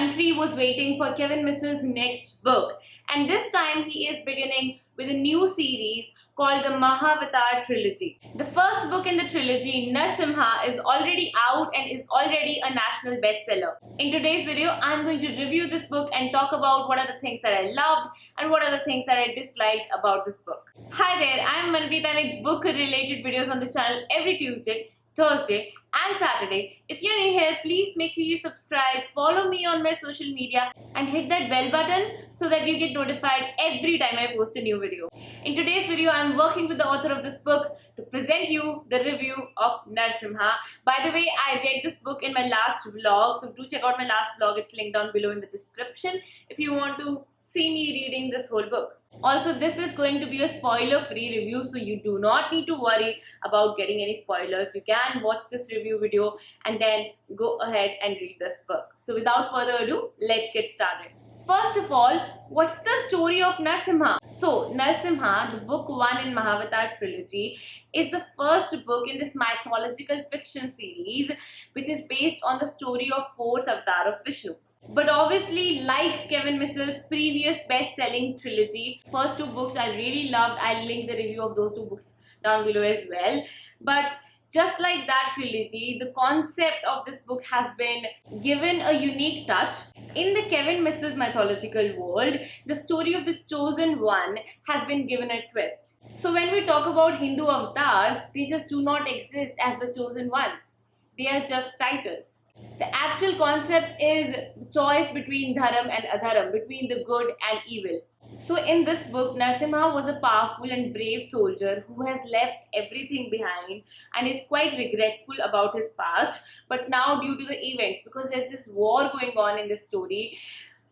country was waiting for Kevin Missal's next book, and this time he is beginning with a new series called the Mahavatar trilogy. The first book in the trilogy, NARASIMHA, is already out and is already a national bestseller. In today's video, I'm going to review this book and talk about what are the things that I loved and what are the things that I disliked about this book. Hi there, I'm Manpreet. I make book-related videos on this channel every Tuesday, Thursday and Saturday. If you're new here, please make sure you subscribe, follow me on my social media and hit that bell button so that you get notified every time I post a new video. In today's video, I'm working with the author of this book to present you the review of NARASIMHA. By the way, I read this book in my last vlog, so do check out my last vlog. It's linked down below in the description if you want to see me reading this whole book. Also, this is going to be a spoiler-free review, so you do not need to worry about getting any spoilers. You can watch this review video and then go ahead and read this book. So without further ado, let's get started. First of all, what's the story of NARASIMHA? So, NARASIMHA, the book 1 in Mahavatar trilogy, is the first book in this mythological fiction series, which is based on the story of 4th avatar of Vishnu. But obviously, like Kevin Missal's previous best-selling trilogy, first 2 books I really loved. I'll link the review of those 2 books down below as well. But just like that trilogy, the concept of this book has been given a unique touch. In the Kevin Missal's mythological world, the story of the chosen one has been given a twist. So when we talk about Hindu avatars, they just do not exist as the chosen ones. They are just titles. The actual concept is the choice between dharam and adharam, between the good and evil. So in this book, NARASIMHA was a powerful and brave soldier who has left everything behind and is quite regretful about his past. But now, due to the events, because there's this war going on in this story,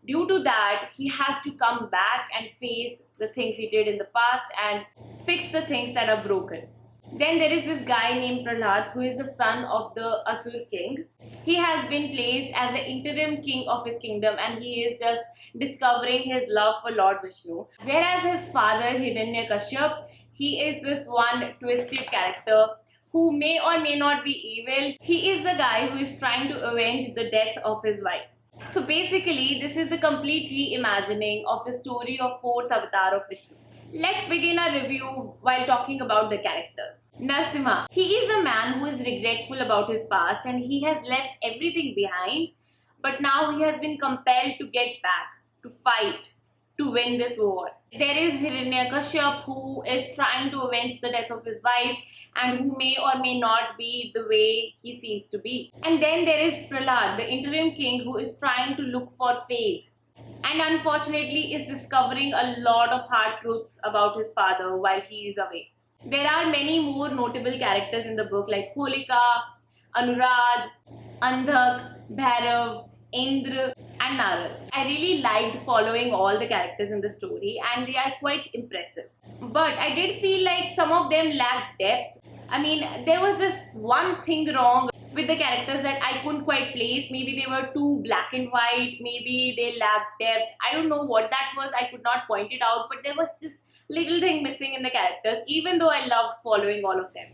due to that, he has to come back and face the things he did in the past and fix the things that are broken. Then there is this guy named Prahlad, who is the son of the Asur king. He has been placed as the interim king of his kingdom and he is just discovering his love for Lord Vishnu. Whereas his father, Hiranyakashyap, he is this one twisted character who may or may not be evil. He is the guy who is trying to avenge the death of his wife. So basically, this is the complete reimagining of the story of 4th avatar of Vishnu. Let's begin our review while talking about the characters. NARASIMHA. He is the man who is regretful about his past and he has left everything behind, but now he has been compelled to get back, to fight, to win this war. There is Hiranyakashyap, who is trying to avenge the death of his wife and who may or may not be the way he seems to be. And then there is Prahlad, the interim king, who is trying to look for faith and unfortunately is discovering a lot of hard truths about his father while he is away. There are many more notable characters in the book like Holika, Anurad, Andhak, Bhairav, Indra and Narad. I really liked following all the characters in the story and they are quite impressive. But I did feel like some of them lacked depth. I mean, there was this one thing wrong with the characters that I couldn't quite place. Maybe they were too black and white, maybe they lacked depth. I don't know what that was, I could not point it out, but there was this little thing missing in the characters, even though I loved following all of them.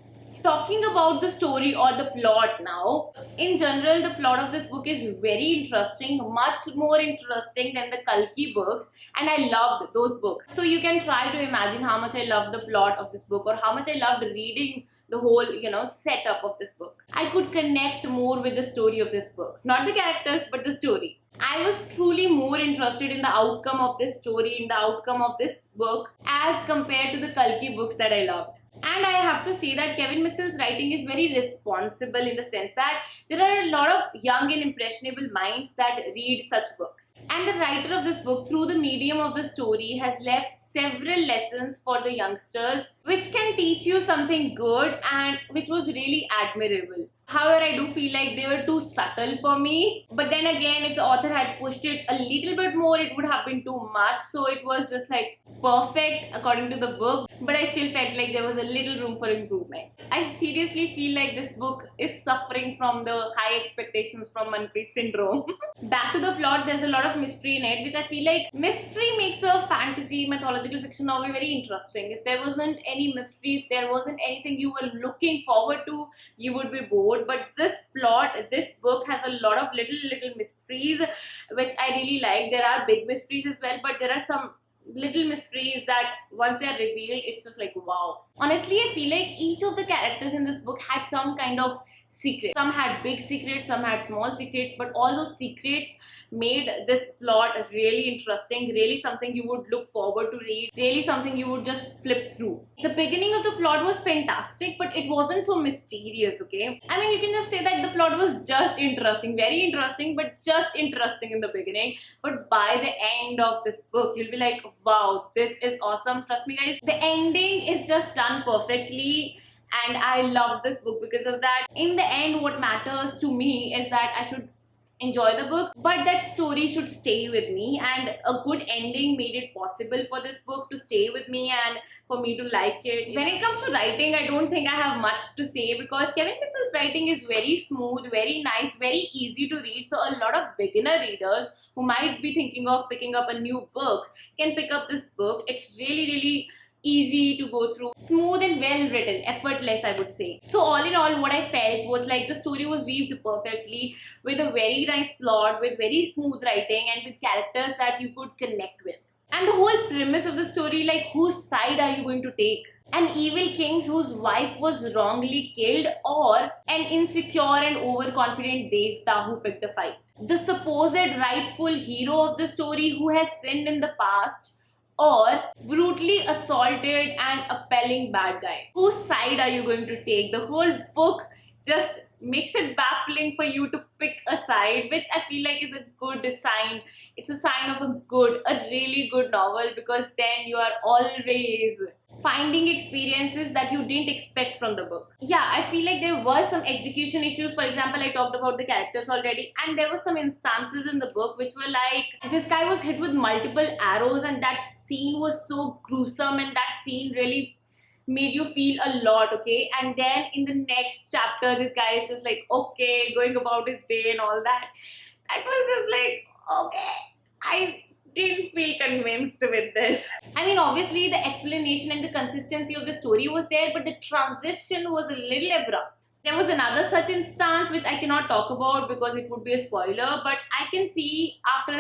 Talking about the story or the plot now, in general, the plot of this book is very interesting, much more interesting than the Kalki books, and I loved those books. So you can try to imagine how much I loved the plot of this book or how much I loved reading the whole, setup of this book. I could connect more with the story of this book. Not the characters, but the story. I was truly more interested in the outcome of this story, in the outcome of this book, as compared to the Kalki books that I loved. And I have to say that Kevin Missal's writing is very responsible in the sense that there are a lot of young and impressionable minds that read such books. And the writer of this book, through the medium of the story, has left several lessons for the youngsters which can teach you something good and which was really admirable. However, I do feel like they were too subtle for me. But then again, if the author had pushed it a little bit more, it would have been too much. So it was just like perfect according to the book. But I still felt like there was a little room for improvement. I seriously feel like this book is suffering from the high expectations from Manpreet syndrome. Back to the plot, there's a lot of mystery in it, which I feel like mystery makes a fantasy mythological fiction novel very interesting. If there wasn't any mystery, if there wasn't anything you were looking forward to, you would be bored. straightforward, but this book has a lot of little mysteries which I really like. There are big mysteries as well, but there are some little mysteries that once they are revealed, it's just like wow. Honestly, I feel like each of the characters in this book had some kind of secret. Some had big secrets, some had small secrets, but all those secrets made this plot really interesting, really something you would look forward to read, really something you would just flip through. The beginning of the plot was fantastic, but it wasn't so mysterious, okay? I mean, you can just say that the plot was just interesting, very interesting, but just interesting in the beginning. But by the end of this book, you'll be like, wow, this is awesome. Trust me, guys, the ending is just done perfectly. And I love this book because of that. In the end, what matters to me is that I should enjoy the book, but that story should stay with me, and a good ending made it possible for this book to stay with me and for me to like it. When it comes to writing, I don't think I have much to say because Kevin Missal's writing is very smooth, very nice, very easy to read. So a lot of beginner readers who might be thinking of picking up a new book can pick up this book. It's really easy to go through, smooth and well written, effortless, I would say. So all in all, what I felt was like the story was weaved perfectly with a very nice plot, with very smooth writing, and with characters that you could connect with. And the whole premise of the story, like, whose side are you going to take? An evil king whose wife was wrongly killed, or an insecure and overconfident Devta who picked a fight? The supposed rightful hero of the story who has sinned in the past, or brutally assaulted and appalling bad guy? Whose side are you going to take? The whole book just makes it baffling for you to pick a side, which I feel like is a good sign. It's a sign of a really good novel, because then you are always finding experiences that you didn't expect from the book. Yeah, I feel like there were some execution issues. For example, I talked about the characters already, and there were some instances in the book which were like, this guy was hit with multiple arrows, and that scene was so gruesome, and that scene really made you feel a lot, okay? And then in the next chapter, this guy is just like, okay, going about his day and all that. That was just like, okay, I didn't feel convinced with this. I mean, obviously the explanation and the consistency of the story was there, but the transition was a little abrupt. There was another such instance which I cannot talk about because it would be a spoiler, but I can see after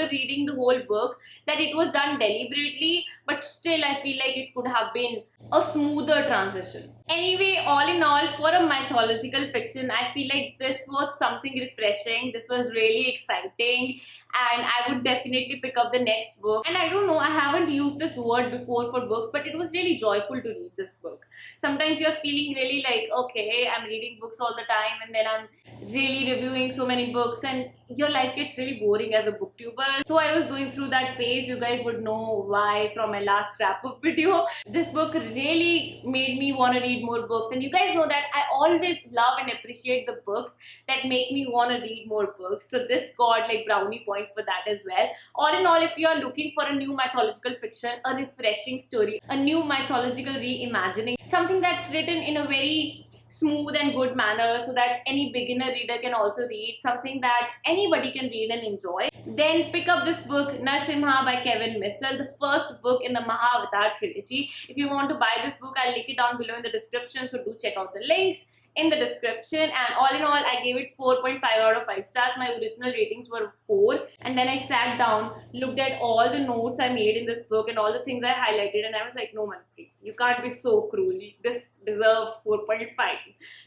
reading the whole book that it was done deliberately, but still I feel like it could have been a smoother transition. Anyway, all in all, for a mythological fiction, I feel like this was something refreshing. This was really exciting, and I would definitely pick up the next book. And I don't know, I haven't used this word before for books, but it was really joyful to read this book. Sometimes you're feeling really like, okay, I'm reading books all the time, and then I'm really reviewing so many books, and your life gets really boring as a booktuber. So I was going through that phase. You guys would know why from my last wrap-up video. This book really made me want to read more books, and you guys know that I always love and appreciate the books that make me want to read more books. So this got like brownie points for that as well. All in all, if you are looking for a new mythological fiction, a refreshing story, a new mythological reimagining, something that's written in a very smooth and good manner so that any beginner reader can also read, something that anybody can read and enjoy, then pick up this book, NARASIMHA by Kevin Missal, the first book in the Mahavatar trilogy. If you want to buy this book, I'll link it down below in the description, so do check out the links in the description. And all in all, I gave it 4.5 out of 5 stars. My original ratings were 4, and then I sat down, looked at all the notes I made in this book and all the things I highlighted, and I was like, no, Manpreet, you can't be so cruel. This deserves 4.5.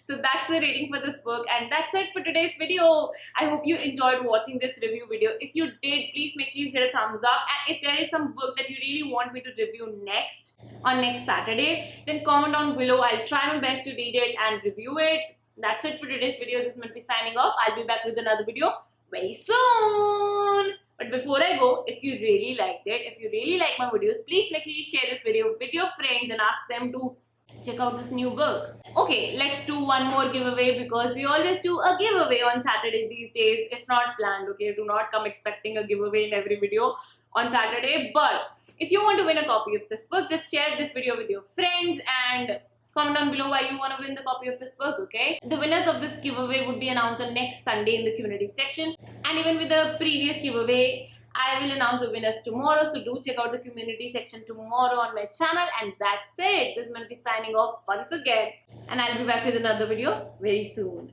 So that's the rating for this book, and that's it for today's video. I hope you enjoyed watching this review video. If you did, please make sure you hit a thumbs up, and if there is some book that you really want me to review next on next Saturday, then comment down below. I'll try my best to read it and review it. That's it for today's video. This is Manpreet signing off. I'll be back with another video very soon. But before I go, if you really liked it, if you really like my videos, please make sure you share this video with your friends and ask them to check out this new book. Okay, let's do one more giveaway, because we always do a giveaway on Saturday these days. It's not planned, okay? Do not come expecting a giveaway in every video on Saturday. But if you want to win a copy of this book, just share this video with your friends and comment down below why you want to win the copy of this book, okay? The winners of this giveaway would be announced on next Sunday in the community section. And even with the previous giveaway, I will announce the winners tomorrow, so do check out the community section tomorrow on my channel. And that's it. This is Manvi signing off once again, and I'll be back with another video very soon.